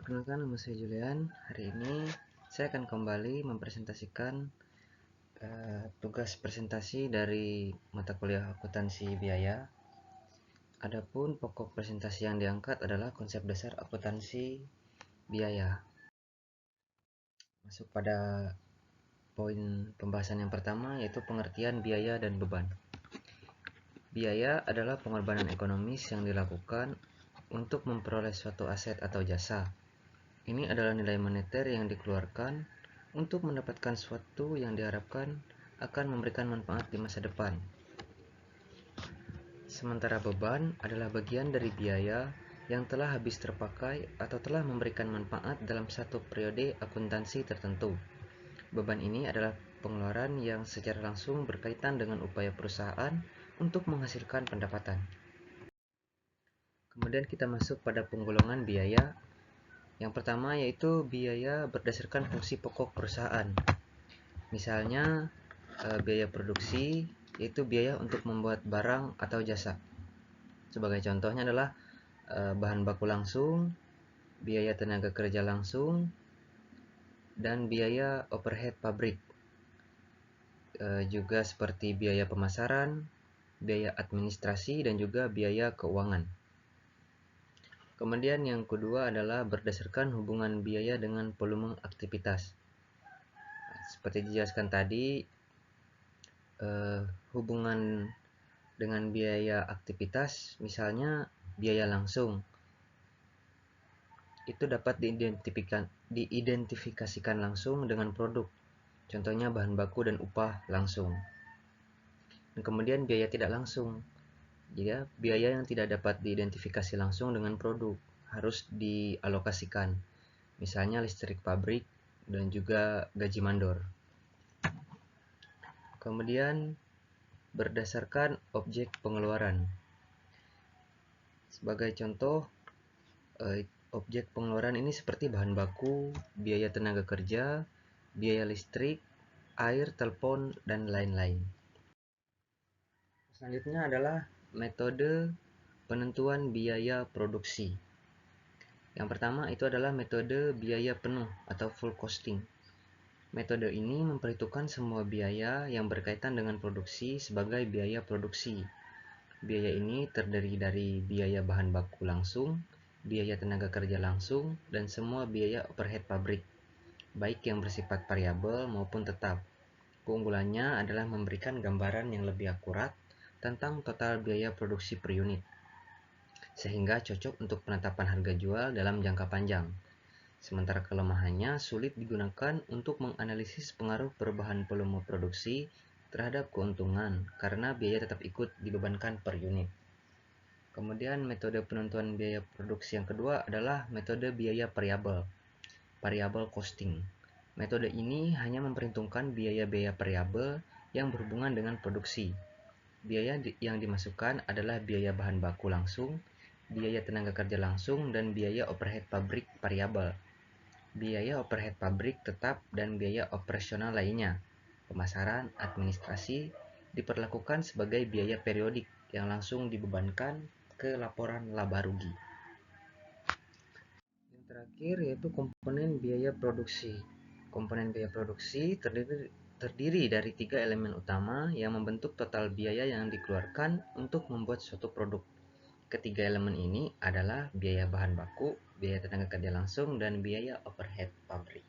Perkenalkan, nama saya Julian. Hari ini saya akan kembali mempresentasikan tugas presentasi dari mata kuliah akuntansi biaya. Adapun pokok presentasi yang diangkat adalah konsep dasar akuntansi biaya. Masuk pada poin pembahasan yang pertama, yaitu pengertian biaya dan beban. Biaya adalah pengorbanan ekonomis yang dilakukan untuk memperoleh suatu aset atau jasa. Ini adalah nilai moneter yang dikeluarkan untuk mendapatkan sesuatu yang diharapkan akan memberikan manfaat di masa depan. Sementara beban adalah bagian dari biaya yang telah habis terpakai atau telah memberikan manfaat dalam satu periode akuntansi tertentu. Beban ini adalah pengeluaran yang secara langsung berkaitan dengan upaya perusahaan untuk menghasilkan pendapatan. Kemudian kita masuk pada penggolongan biaya. Yang pertama yaitu biaya berdasarkan fungsi pokok perusahaan. Misalnya biaya produksi, yaitu biaya untuk membuat barang atau jasa. Sebagai contohnya adalah bahan baku langsung, biaya tenaga kerja langsung, dan biaya overhead pabrik. Juga seperti biaya pemasaran, biaya administrasi, dan juga biaya keuangan. Kemudian yang kedua adalah berdasarkan hubungan biaya dengan volume aktivitas. Seperti dijelaskan tadi, hubungan dengan biaya aktivitas, misalnya biaya langsung, itu dapat diidentifikasikan langsung dengan produk, contohnya bahan baku dan upah langsung. Dan kemudian biaya tidak langsung, jadi biaya yang tidak dapat diidentifikasi langsung dengan produk, harus dialokasikan, misalnya listrik pabrik dan juga gaji mandor. Kemudian berdasarkan objek pengeluaran. Sebagai contoh, objek pengeluaran ini seperti bahan baku, biaya tenaga kerja, biaya listrik, air, telepon, dan lain-lain. Selanjutnya adalah metode penentuan biaya produksi. Yang pertama itu adalah metode biaya penuh atau full costing. Metode ini memperhitungkan semua biaya yang berkaitan dengan produksi sebagai biaya produksi. Biaya ini terdiri dari biaya bahan baku langsung, biaya tenaga kerja langsung, dan semua biaya overhead pabrik, baik yang bersifat variabel maupun tetap. Keunggulannya adalah memberikan gambaran yang lebih akurat tentang total biaya produksi per unit, sehingga cocok untuk penetapan harga jual dalam jangka panjang. Sementara kelemahannya sulit digunakan untuk menganalisis pengaruh perubahan volume produksi terhadap keuntungan karena biaya tetap ikut dibebankan per unit. Kemudian metode penentuan biaya produksi yang kedua adalah metode biaya variabel, variable costing. Metode ini hanya memperhitungkan biaya-biaya variabel yang berhubungan dengan produksi. Biaya yang dimasukkan adalah biaya bahan baku langsung, biaya tenaga kerja langsung, dan biaya overhead pabrik variabel. Biaya overhead pabrik tetap dan biaya operasional lainnya, pemasaran, administrasi, diperlakukan sebagai biaya periodik yang langsung dibebankan ke laporan laba rugi. Yang terakhir yaitu komponen biaya produksi. Komponen biaya produksi terdiri dari 3 elemen utama yang membentuk total biaya yang dikeluarkan untuk membuat suatu produk. Ketiga elemen ini adalah biaya bahan baku, biaya tenaga kerja langsung, dan biaya overhead pabrik.